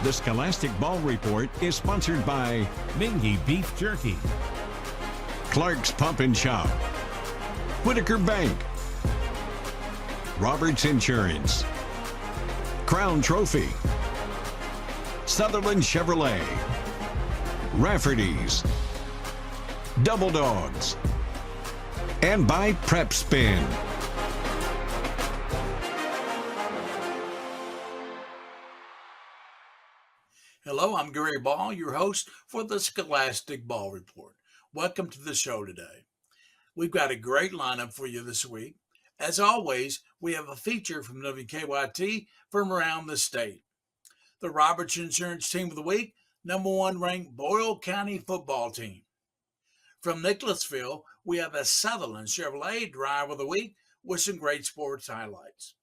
The Scholastic Ball Report is sponsored by Mingy Beef Jerky, Clark's Pump and Shop, Whitaker Bank, Roberts Insurance, Crown Trophy, Sutherland Chevrolet, Rafferty's, Double Dogs, and by Prep Spin. Hello, I'm Gary Ball, your host for the Scholastic Ball Report. Welcome to the show today. We've got a great lineup for you this week. As always, we have a feature from WKYT from around the state. The Roberts Insurance Team of the Week, number 1 ranked Boyle County football team. From Nicholasville, we have a Sutherland Chevrolet Driver of the Week with some great sports highlights.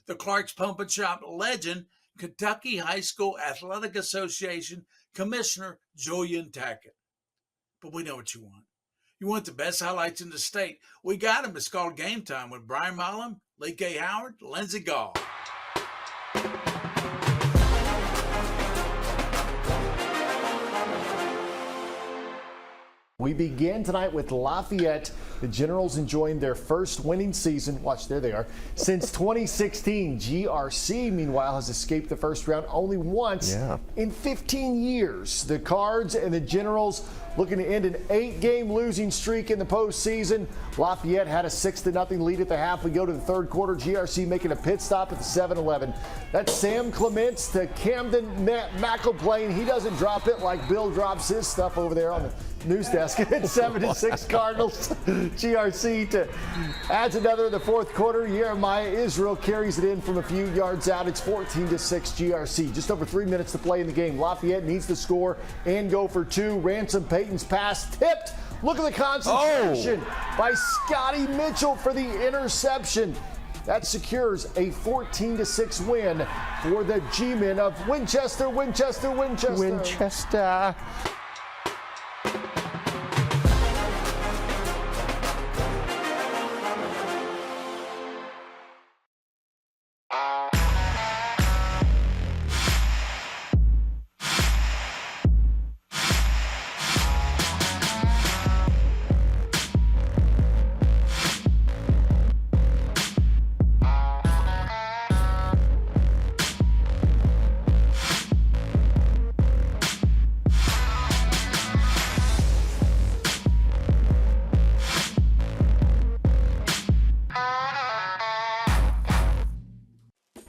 The Clark's Pump and Shop legend, Kentucky High School Athletic Association Commissioner Julian Tackett. But we know what you want. You want the best highlights in the state. We got them. It's called Game Time with Brian Mullen, Lee K. Howard, Lindsey Gall. We begin tonight with Lafayette. The Generals enjoying their first winning season. Watch, there they are. Since 2016, GRC, meanwhile, has escaped the first round only once in 15 years. The Cards and the Generals looking to end an 8-game losing streak in the postseason. Lafayette had a 6-0 lead at the half. We go to the third quarter. GRC making a pit stop at the 7-Eleven. That's Sam Clements to Camden McElplain. He doesn't drop it like Bill drops his stuff over there on the news desk. It's 7-6 Cardinals. GRC adds another in the fourth quarter. Jeremiah Israel carries it in from a few yards out. It's 14-6 GRC. Just over 3 minutes to play in the game. Lafayette needs to score and go for 2. Ransom Payton's pass tipped. Look at the concentration by Scotty Mitchell for the interception. That secures a 14-6 win for the G-men of Winchester.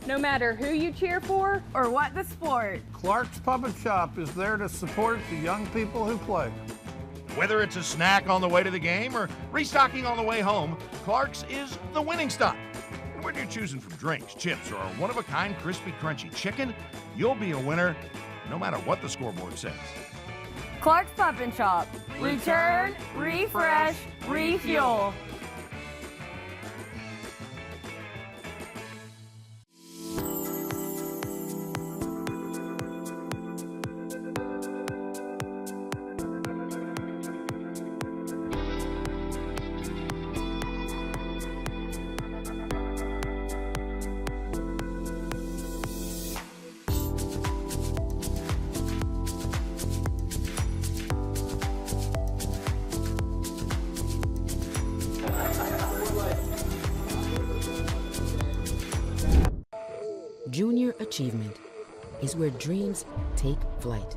No matter who you cheer for or what the sport, Clark's Pump and Shop is there to support the young people who play. Whether it's a snack on the way to the game or restocking on the way home, Clark's is the winning stop. And whether you're choosing from drinks, chips, or a one-of-a-kind crispy, crunchy chicken, you'll be a winner no matter what the scoreboard says. Clark's Pump and Shop. Return, refresh, refuel. Junior achievement is where dreams take flight.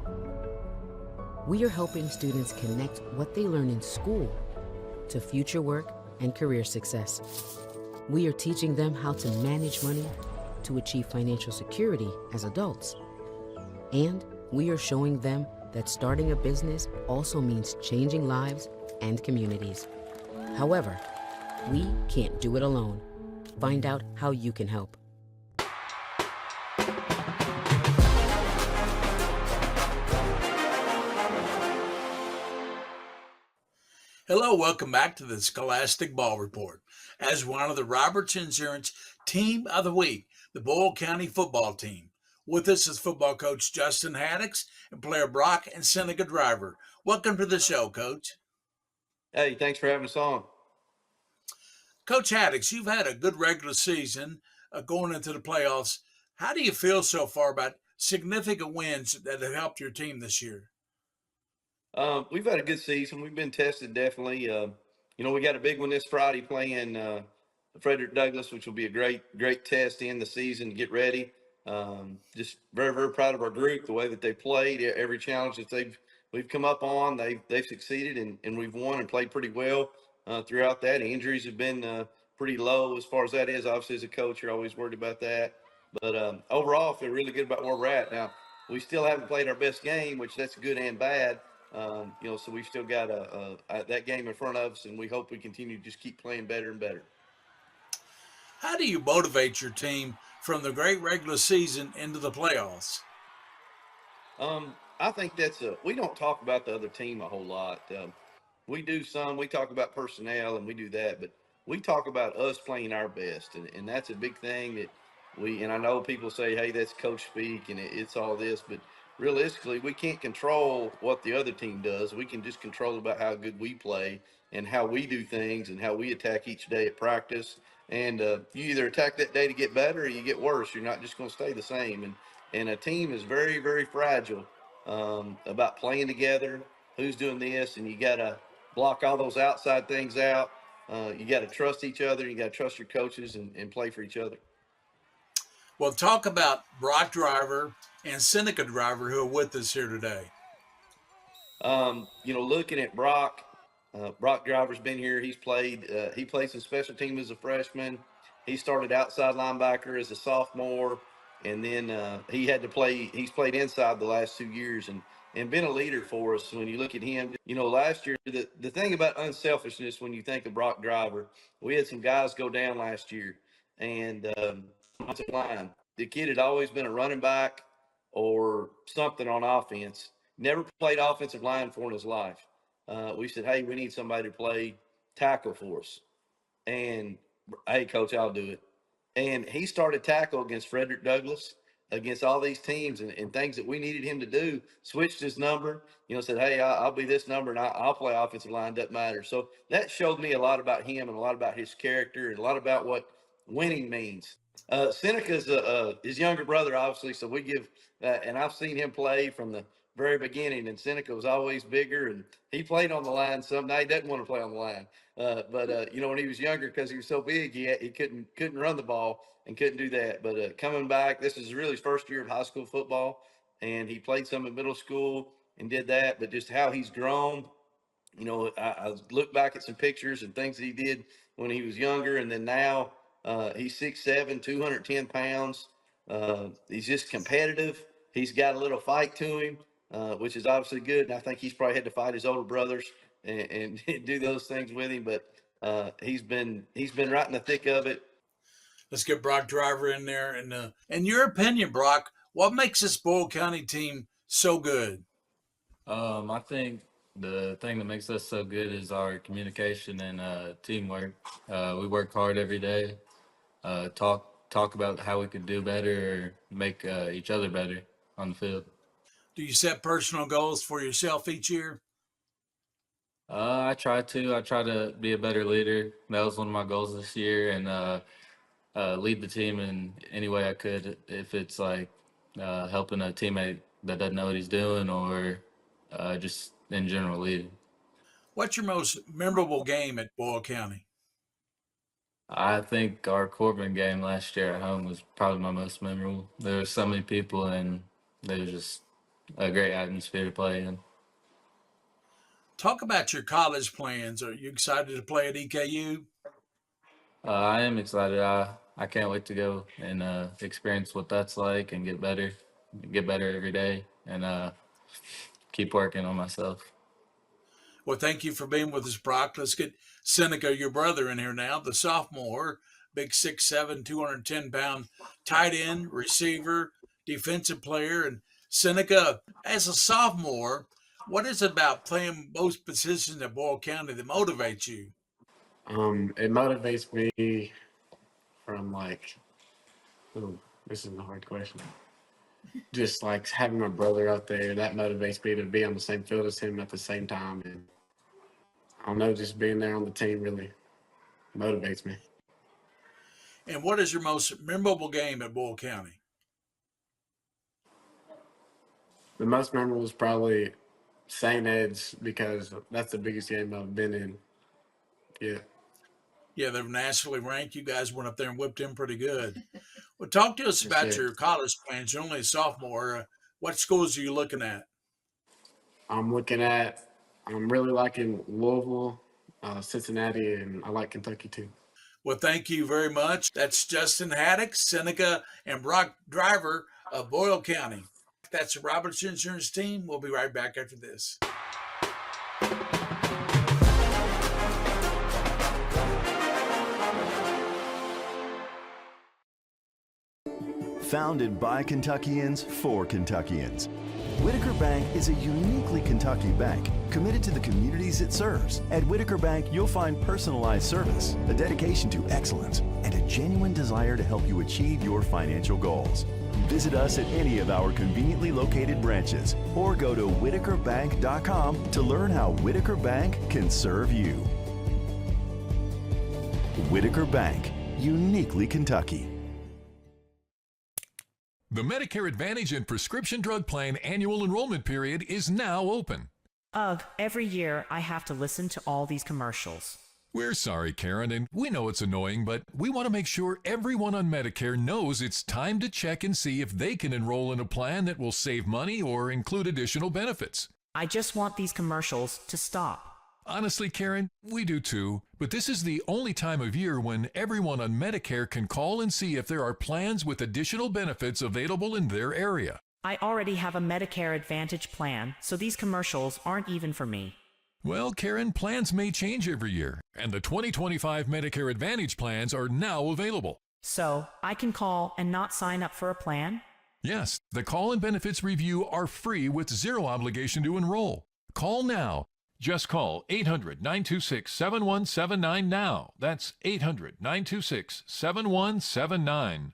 We are helping students connect what they learn in school to future work and career success. We are teaching them how to manage money to achieve financial security as adults. And we are showing them that starting a business also means changing lives and communities. However, we can't do it alone. Find out how you can help. Hello, welcome back to the Scholastic Ball Report. As one of the Roberts Insurance Team of the Week, the Boyle County football team. With us is football coach Justin Haddix and player Brock and Seneca Driver. Welcome to the show, Coach. Hey, thanks for having us on. Coach Haddix, you've had a good regular season going into the playoffs. How do you feel so far about significant wins that have helped your team this year? We've had a good season. We've been tested definitely. We got a big one this Friday playing Frederick Douglass, which will be a great test to end the season to get ready. Just very, very proud of our group, the way that they played. Every challenge that we've come up on, they've succeeded, and we've won and played pretty well throughout that. Injuries have been pretty low as far as that is. Obviously, as a coach, you're always worried about that. But overall, I feel really good about where we're at now. We still haven't played our best game, which that's good and bad. So we've still got that game in front of us, and we hope we continue to just keep playing better and better. How do you motivate your team from the great regular season into the playoffs? I think we don't talk about the other team a whole lot. We do some. We talk about personnel and we do that, but we talk about us playing our best, and that's a big thing that and I know people say, hey, that's coach speak and it's all this, but realistically, we can't control what the other team does. We can just control about how good we play and how we do things and how we attack each day at practice. And you either attack that day to get better or you get worse. You're not just going to stay the same. And a team is very, very fragile about playing together, who's doing this, and you got to block all those outside things out. You got to trust each other. You got to trust your coaches and play for each other. Well, talk about Brock Driver and Seneca Driver who are with us here today. Looking at Brock Driver's been here. He played some special team as a freshman. He started outside linebacker as a sophomore, and then he's played inside the last 2 years and been a leader for us. When you look at him, last year, the thing about unselfishness, when you think of Brock Driver, we had some guys go down last year, and line. The kid had always been a running back or something on offense. Never played offensive line for in his life. We said, hey, we need somebody to play tackle for us. And, hey, coach, I'll do it. And he started tackle against Frederick Douglass, against all these teams and things that we needed him to do, switched his number, said, hey, I'll be this number and I'll play offensive line, doesn't matter. So that showed me a lot about him and a lot about his character and a lot about what winning means. Seneca's his younger brother, obviously, so we give and I've seen him play from the very beginning, and Seneca was always bigger, and he played on the line some. Now he doesn't want to play on the line, but when he was younger, because he was so big, he couldn't run the ball and couldn't do that. But coming back, this is really his first year of high school football, and he played some in middle school and did that. But just how he's grown, I look back at some pictures and things that he did when he was younger, and then now he's 6'7", 210 pounds. He's just competitive. He's got a little fight to him, which is obviously good. And I think he's probably had to fight his older brothers and do those things with him. But he's been right in the thick of it. Let's get Brock Driver in there. And in your opinion, Brock, what makes this Boyle County team so good? I think the thing that makes us so good is our communication and teamwork. We work hard every day. Talk about how we could do better or make each other better on the field. Do you set personal goals for yourself each year? I try to be a better leader. That was one of my goals this year, and lead the team in any way I could. If it's like helping a teammate that doesn't know what he's doing, or just in general leading. What's your most memorable game at Boyle County? I think our Corbin game last year at home was probably my most memorable. There were so many people, and there was just a great atmosphere to play in. Talk about your college plans. Are you excited to play at EKU? I am excited. I can't wait to go and experience what that's like and get better every day, and keep working on myself. Well, thank you for being with us, Brock. Let's get Seneca, your brother, in here now, the sophomore, big 6'7", 210-pound tight end, receiver, defensive player. And Seneca, as a sophomore, what is it about playing both positions at Boyle County that motivates you? It motivates me from this is a hard question. Just like having my brother out there, that motivates me to be on the same field as him at the same time. And I don't know, just being there on the team really motivates me. And what is your most memorable game at Boyle County? The most memorable was probably St. Ed's because that's the biggest game I've been in. Yeah. Yeah, they're nationally ranked. You guys went up there and whipped them pretty good. Well, talk to us Yes, about sir. your college plans. You're only a sophomore. What schools are you looking at? I'm really liking Louisville, Cincinnati, and I like Kentucky too. Well, thank you very much. That's Justin Haddock, Seneca, and Brock Driver of Boyle County. That's the Roberts Insurance Team. We'll be right back after this. Founded by Kentuckians for Kentuckians, Whitaker Bank is a uniquely Kentucky bank committed to the communities it serves. At Whitaker Bank, you'll find personalized service, a dedication to excellence, and a genuine desire to help you achieve your financial goals. Visit us at any of our conveniently located branches or go to whitakerbank.com to learn how Whitaker Bank can serve you. Whitaker Bank, uniquely Kentucky. The Medicare Advantage and Prescription Drug Plan annual enrollment period is now open. Ugh, every year I have to listen to all these commercials. We're sorry, Karen, and we know it's annoying, but we want to make sure everyone on Medicare knows it's time to check and see if they can enroll in a plan that will save money or include additional benefits. I just want these commercials to stop. Honestly, Karen, we do too, but this is the only time of year when everyone on Medicare can call and see if there are plans with additional benefits available in their area. I already have a Medicare Advantage plan, so these commercials aren't even for me. Well, Karen, plans may change every year, and the 2025 Medicare Advantage plans are now available. So, I can call and not sign up for a plan? Yes, the call and benefits review are free with zero obligation to enroll. Call now. Just call 800-926-7179 now. That's 800-926-7179.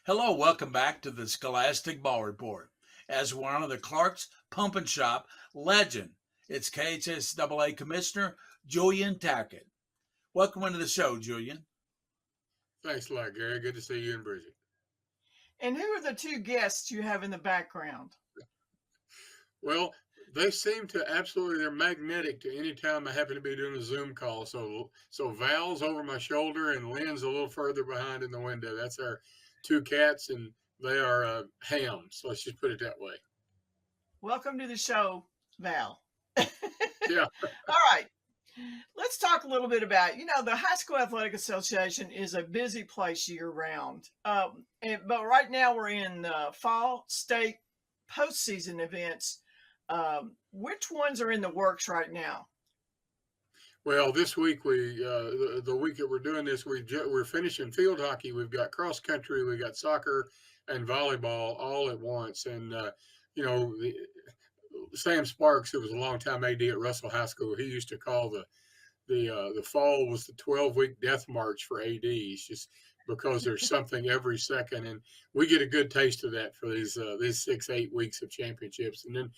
Hello, welcome back to the Scholastic Ball Report. As we're on the Clark's Pump and Shop legend, it's KHSAA Commissioner Julian Tackett. Welcome into the show, Julian. Thanks a lot, Gary. Good to see you and Bridget. And who are the two guests you have in the background? Well, they seem to they're magnetic to any time I happen to be doing a Zoom call. So Val's over my shoulder and Lynn's a little further behind in the window. That's our two cats, and they are hams. Let's just put it that way. Welcome to the show, Val. Yeah. All right. Let's talk a little bit about, the High School Athletic Association is a busy place year-round. But right now we're in fall, state, postseason events. Which ones are in the works right now? Well, this week the week that we're doing this, we're finishing field hockey. We've got cross country, we got soccer and volleyball all at once. And Sam Sparks, who was a long-time AD at Russell High School, he used to call the fall was the 12-week death march for ADs, just because there's something every second, and we get a good taste of that for these 6-8 weeks of championships, and then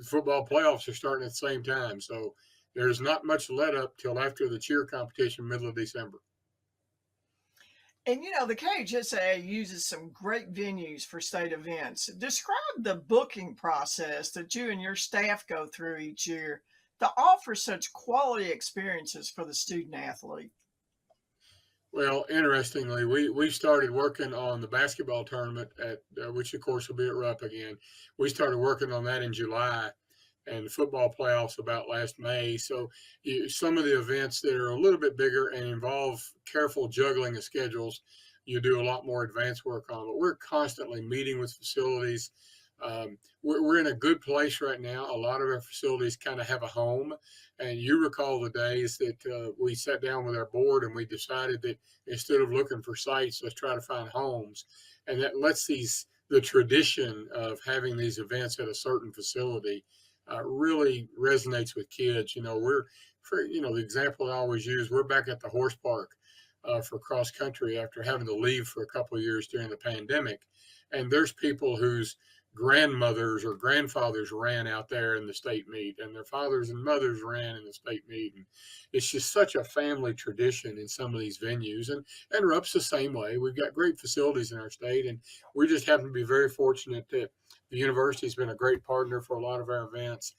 football playoffs are starting at the same time, so there's not much let up till after the cheer competition, middle of December. And, the KHSAA uses some great venues for state events. Describe the booking process that you and your staff go through each year to offer such quality experiences for the student athlete. Well, interestingly, we started working on the basketball tournament which of course will be at Rupp again. We started working on that in July, and the football playoffs about last May. So some of the events that are a little bit bigger and involve careful juggling of schedules, you do a lot more advanced work on. But we're constantly meeting with facilities. We're in a good place right now. A lot of our facilities kind of have a home. And you recall the days that we sat down with our board and we decided that instead of looking for sites, let's try to find homes. And that lets the tradition of having these events at a certain facility really resonates with kids. The example I always use, we're back at the horse park for cross country after having to leave for a couple of years during the pandemic. And there's people whose grandmothers or grandfathers ran out there in the state meet, and their fathers and mothers ran in the state meet. And it's just such a family tradition in some of these venues. And Rupp's the same way. We've got great facilities in our state, and we just happen to be very fortunate that the university's been a great partner for a lot of our events.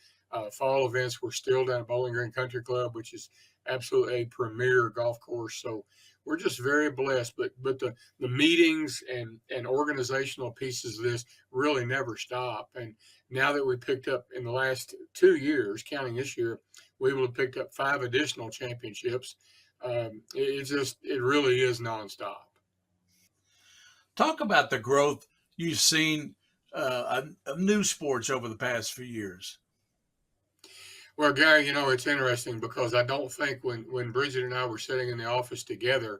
Fall events, we're still down at Bowling Green Country Club, which is absolutely a premier golf course. So we're just very blessed. But the meetings and organizational pieces of this really never stop. And now that we picked up in the last 2 years, counting this year, we will have picked up 5 additional championships. It really is nonstop. Talk about the growth you've seen of new sports over the past few years. Well, Gary, it's interesting because I don't think when Bridget and I were sitting in the office together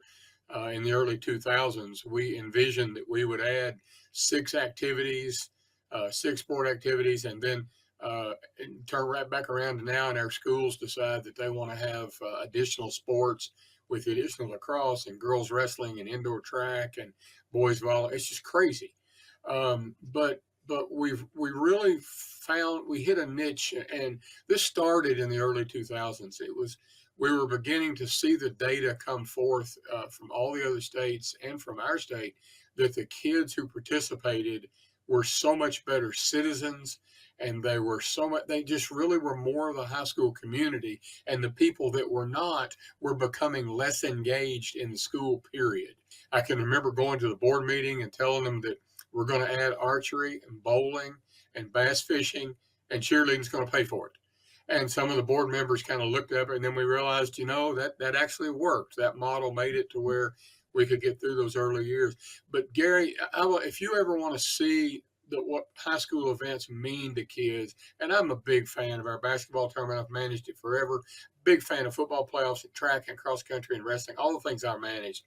in the early 2000s, we envisioned that we would add 6 activities, 6 sport activities, and then turn right back around to now, and our schools decide that they want to have additional sports with additional lacrosse and girls wrestling and indoor track and boys volleyball. It's just crazy. But we really found we hit a niche, and this started in the early 2000s. We were beginning to see the data come forth from all the other states and from our state that the kids who participated were so much better citizens, and they just really were more of the high school community, and the people that were not were becoming less engaged in the school period. I can remember going to the board meeting and telling them that we're going to add archery and bowling and bass fishing, and cheerleading's going to pay for it. And some of the board members kind of looked up, and then we realized, that actually worked. That model made it to where we could get through those early years. But Gary, if you ever want to see what high school events mean to kids, and I'm a big fan of our basketball tournament. I've managed it forever. Big fan of football playoffs and track and cross country and wrestling, all the things I managed.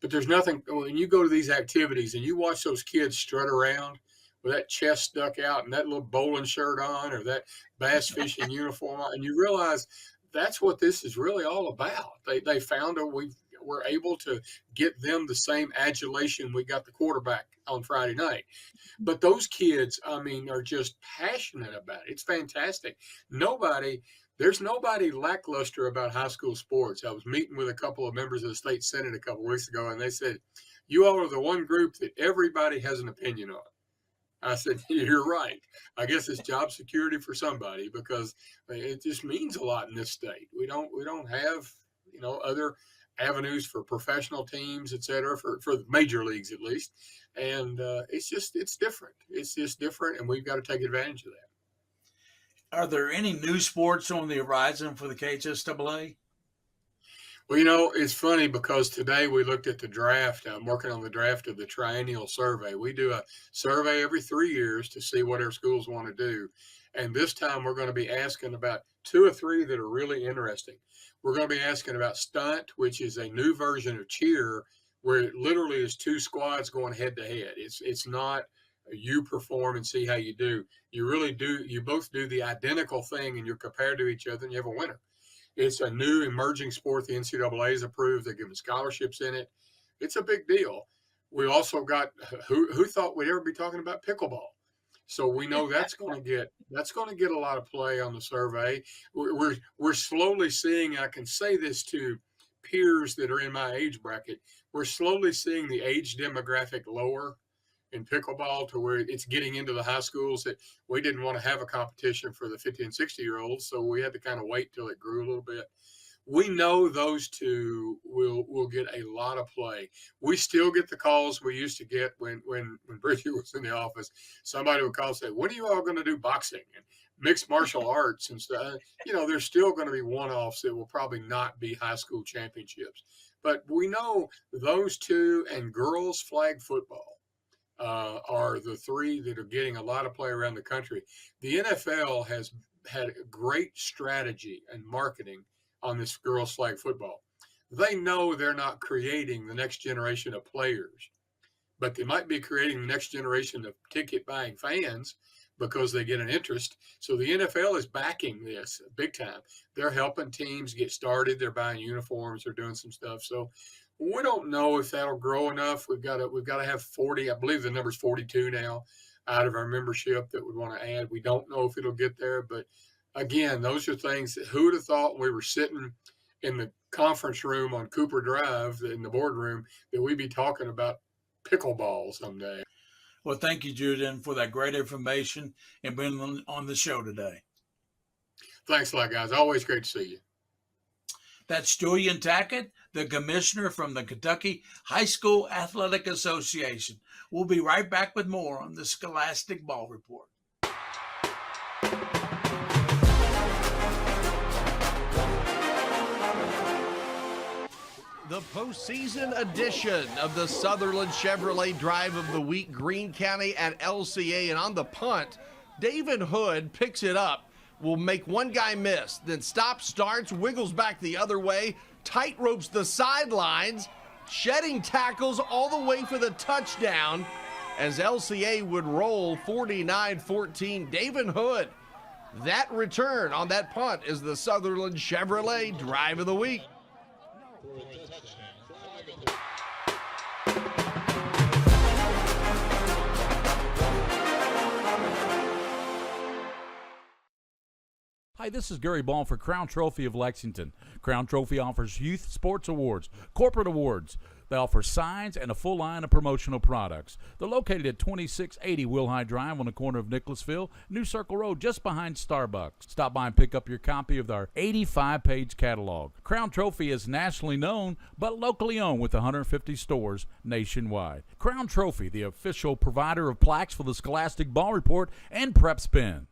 But there's nothing, when you go to these activities and you watch those kids strut around with that chest stuck out and that little bowling shirt on or that bass fishing uniform on, and you realize that's what this is really all about. They found we were able to get them the same adulation we got the quarterback on Friday night. But those kids, are just passionate about it. It's fantastic. There's nobody lackluster about high school sports. I was meeting with a couple of members of the state Senate a couple of weeks ago, and they said, you all are the one group that everybody has an opinion on. I said, you're right. I guess it's job security for somebody because it just means a lot in this state. We don't have, other avenues for professional teams, et cetera, for the major leagues at least. And it's different. It's just different, and we've got to take advantage of that. Are there any new sports on the horizon for the KHSAA? Well, it's funny because today we looked at the draft. I'm working on the draft of the triennial survey. We do a survey every 3 years to see what our schools want to do. And this time we're going to be asking about 2 or 3 that are really interesting. We're going to be asking about stunt, which is a new version of cheer, where it literally is 2 squads going head to head. It's not you perform and see how you do. You really do. You both do the identical thing and you're compared to each other and you have a winner. It's a new emerging sport the NCAA has approved. They're giving scholarships in it. It's a big deal. We also got who thought we'd ever be talking about pickleball. So we know that's going to get a lot of play on the survey. We're slowly seeing. I can say this to peers that are in my age bracket. We're slowly seeing the age demographic lower in pickleball to where it's getting into the high schools that we didn't want to have a competition for the 50 and 60-year-olds. So we had to kind of wait till it grew a little bit. We know those 2 will get a lot of play. We still get the calls we used to get when Bridget was in the office. Somebody would call and say, when are you all going to do boxing and mixed martial arts and stuff? There's still going to be one-offs that will probably not be high school championships. But we know those 2 and girls flag football are the 3 that are getting a lot of play around the country. The NFL has had a great strategy and marketing on this girls flag football. They know they're not creating the next generation of players, but they might be creating the next generation of ticket buying fans because they get an interest. So the NFL is backing this big time. They're helping teams get started. They're buying uniforms. They're doing some stuff. So we don't know if that'll grow enough. We've got to have 40. I believe the number's 42 now. out of our membership that would want to add. We don't know if it'll get there, but again, those are things that who would have thought when we were sitting in the conference room on Cooper Drive in the boardroom that we'd be talking about pickleball someday. Well, thank you, Julian, for that great information and being on the show today. Thanks a lot, guys. Always great to see you. That's Julian Tackett, the commissioner from the Kentucky High School Athletic Association. We'll be right back with more on the Scholastic Ball Report. The postseason edition of the Sutherland Chevrolet Drive of the Week, Greene County at LCA. And on the punt, David Hood picks it up, will make one guy miss, then stops, starts, wiggles back the other way, tight ropes the sidelines, shedding tackles all the way for the touchdown as LCA would roll 49-14. David Hood, that return on that punt is the Sutherland Chevrolet Drive of the Week. Hi, this is Gary Ball for Crown Trophy of Lexington. Crown Trophy offers youth sports awards, corporate awards. They offer signs and a full line of promotional products. They're located at 2680 Wilhite Drive on the corner of Nicholasville, New Circle Road, just behind Starbucks. Stop by and pick up your copy of our 85-page catalog. Crown Trophy is nationally known, but locally owned with 150 stores nationwide. Crown Trophy, the official provider of plaques for the Scholastic Ball Report and Prep Spin.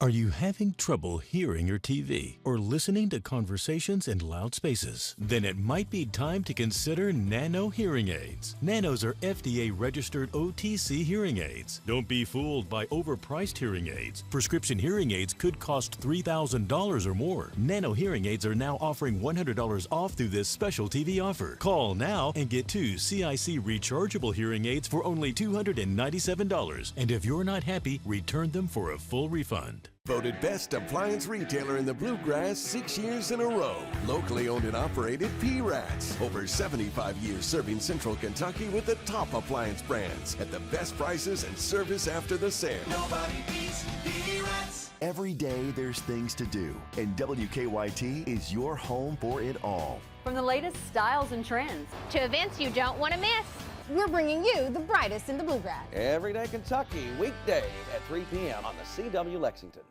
Are you having trouble hearing your TV or listening to conversations in loud spaces? Then it might be time to consider Nano hearing aids. Nanos are FDA-registered OTC hearing aids. Don't be fooled by overpriced hearing aids. Prescription hearing aids could cost $3,000 or more. Nano hearing aids are now offering $100 off through this special TV offer. Call now and get 2 CIC rechargeable hearing aids for only $297. And if you're not happy, return them for a full refund. Voted best appliance retailer in the Bluegrass 6 years in a row. Locally owned and operated P-Rats. Over 75 years serving Central Kentucky with the top appliance brands at the best prices and service after the sale. Nobody beats P-Rats. Every day there's things to do, and WKYT is your home for it all. From the latest styles and trends to events you don't want to miss, we're bringing you the brightest in the Bluegrass. Everyday Kentucky, weekdays at 3 p.m. on the CW Lexington.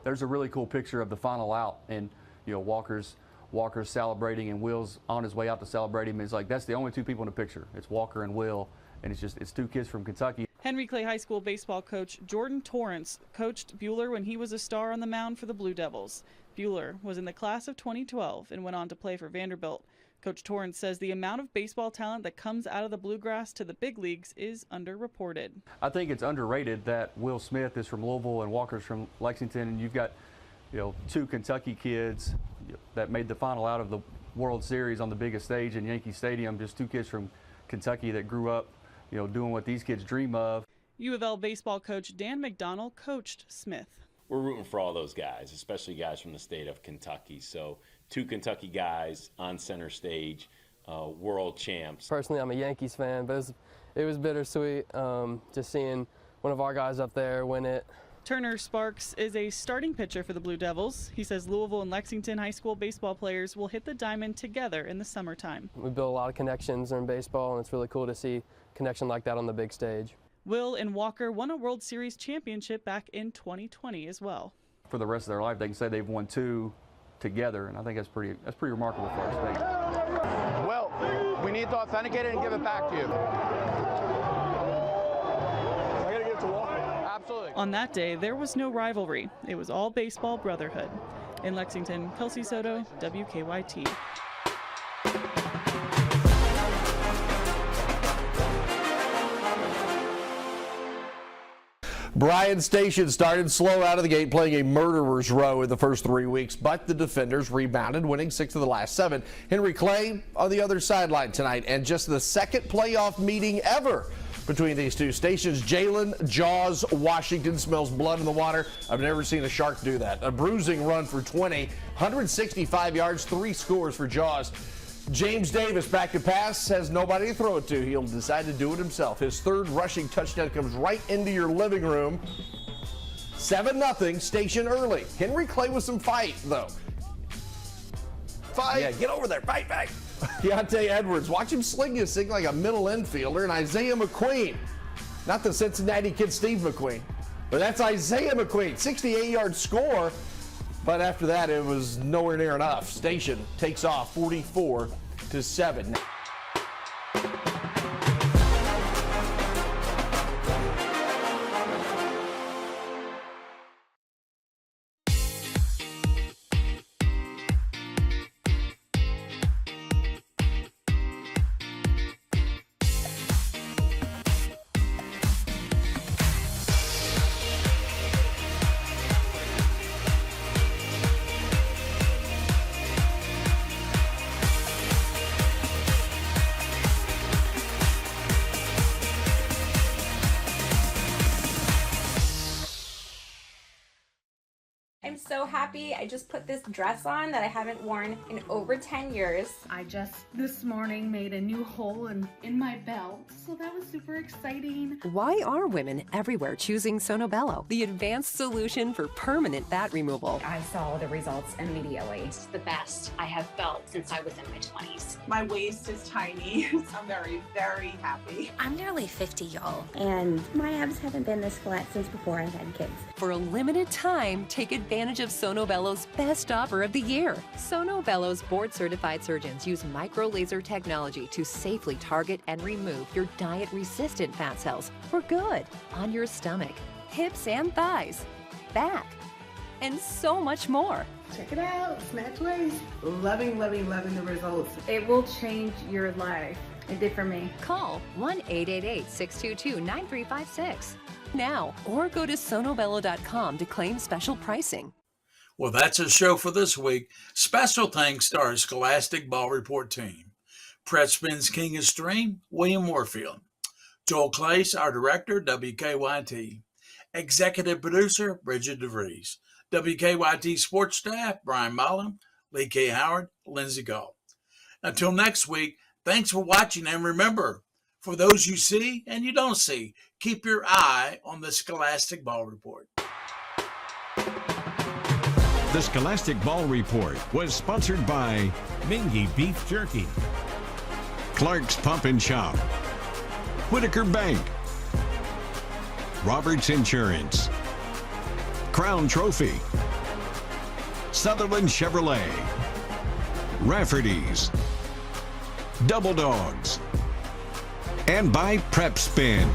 There's a really cool picture of the final out, and Walker's celebrating and Will's on his way out to celebrate him. It's like that's the only two people in the picture. It's Walker and Will, and it's two kids from Kentucky. Henry Clay High School baseball coach Jordan Torrance coached Bueller when he was a star on the mound for the Blue Devils. Bueller was in the class of 2012 and went on to play for Vanderbilt. Coach Torrance says the amount of baseball talent that comes out of the Bluegrass to the big leagues is underreported. I think it's underrated that Will Smith is from Louisville and Walker's from Lexington, and you've got two Kentucky kids that made the final out of the World Series on the biggest stage in Yankee Stadium, just two kids from Kentucky that grew up doing what these kids dream of. U of L baseball coach Dan McDonnell coached Smith. We're rooting for all those guys, especially guys from the state of Kentucky. So two Kentucky guys on center stage, world champs. Personally, I'm a Yankees fan, but it was bittersweet just seeing one of our guys up there win it. Turner Sparks is a starting pitcher for the Blue Devils. He says Louisville and Lexington high school baseball players will hit the diamond together in the summertime. We built a lot of connections in baseball, and it's really cool to see a connection like that on the big stage. Will and Walker won a World Series championship back in 2020 as well. For the rest of their life, they can say they've won two together, and I think that's pretty remarkable for our state. Well, we need to authenticate it and give it back to you. I gotta give it to Walker. Absolutely. On that day, there was no rivalry. It was all baseball brotherhood. In Lexington, Kelsey Soto, WKYT. Bryan Station started slow out of the gate, playing a murderer's row in the first 3 weeks, but the defenders rebounded, winning 6 of the last 7. Henry Clay on the other sideline tonight, and just the second playoff meeting ever between these two stations. Jalen Jaws Washington smells blood in the water. I've never seen a Shark do that. A bruising run for 20, 165 yards, 3 scores for Jaws. James Davis back to pass, has nobody to throw it to. He'll decide to do it himself. His 3rd rushing touchdown comes right into your living room. 7-0, station early. Henry Clay with some fight, though. Fight. Yeah, get over there. Fight back. Keontae Edwards. Watch him sling his thing like a middle infielder. And Isaiah McQueen. Not the Cincinnati kid Steve McQueen, but that's Isaiah McQueen. 68-yard score. But after that, it was nowhere near enough. Station takes off 44-7. I'm so happy. I just put this dress on that I haven't worn in over 10 years. I just this morning made a new hole in my belt, so that was super exciting. Why are women everywhere choosing Sonobello, the advanced solution for permanent fat removal? I saw the results immediately. It's the best I have felt since I was in my 20s. My waist is tiny. I'm very, very happy. I'm nearly 50, y'all, and my abs haven't been this flat since before I had kids. For a limited time, take advantage of Sonobello's best offer of the year. Sonobello's board-certified surgeons use micro-laser technology to safely target and remove your diet-resistant fat cells for good on your stomach, hips and thighs, back, and so much more. Check it out, Snatch Waist. Loving the results. It will change your life. It did for me. Call 1-888-622-9356 now or go to sonobello.com to claim special pricing. Well, that's a show for this week. Special thanks to our Scholastic Ball Report team. Prep Spins King of Stream, William Warfield. Joel Clace, our director, WKYT. Executive producer, Bridget DeVries. WKYT sports staff, Brian Mullen, Lee K. Howard, Lindsey Gall. Until next week, thanks for watching, and remember, for those you see and you don't see, keep your eye on the Scholastic Ball Report. The Scholastic Ball Report was sponsored by Mingy Beef Jerky, Clark's Pump and Shop, Whitaker Bank, Roberts Insurance, Crown Trophy, Sutherland Chevrolet, Rafferty's, Double Dogs, and by Prep Spin.